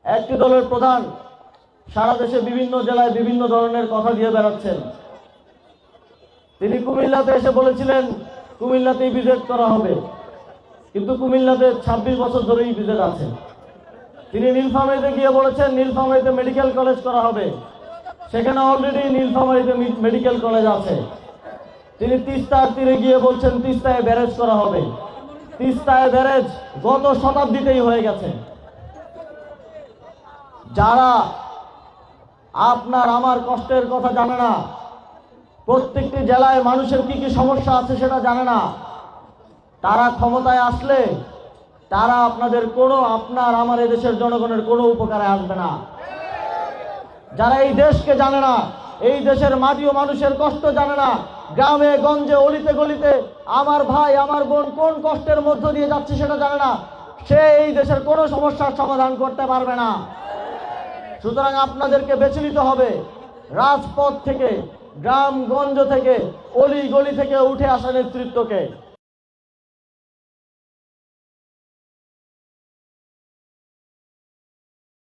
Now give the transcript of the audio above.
একটি দলের প্রধান সারা দেশে বিভিন্ন জেলায় বিভিন্ন ধরনের কথা দিয়ে বেড়াচ্ছেন। তিনি কুমিল্লাতে এসে বলেছিলেন কুমিল্লাতেই বিজেট করা হবে, কিন্তু কুমিল্লাতে 26 বছর ধরেই বিজেট আছে। তিনি নীলফামারীতে গিয়ে বলেছেন নীলফামারীতে মেডিকেল কলেজ করা হবে, সেখানে অলরেডি নীলফামারীতে মেডিকেল কলেজ আছে। তিনি তিস্তার তীরে গিয়ে বলছেন তিস্তায় ব্যারেজ করা হবে। তিস্তায় ব্যারেজ গত শতাব্দীতেই হয়ে গেছে। যারা আপনার আমার কষ্টের কথা জানে না, প্রত্যেকটি জেলায় মানুষের কি কি সমস্যা আছে সেটা জানে না, তারা ক্ষমতায় আসলে তারা আপনার আমার এই দেশের জনগণের কোনো উপকারে আসবে না। যারা এই দেশকে জানে না, এই দেশের মাটি ও মানুষের কষ্ট জানে না, গ্রামে গঞ্জে অলিতে গলিতে আমার ভাই আমার বোন কোন কষ্টের মধ্য দিয়ে যাচ্ছে সেটা জানে না, সে এই দেশের কোনো সমস্যার সমাধান করতে পারবে না। সুতরাং আপনাদেরকে বেছে নিতে হবে রাজপথ থেকে, গ্রামগঞ্জ থেকে, অলি গলি থেকে উঠে আসা নেতৃত্বকে।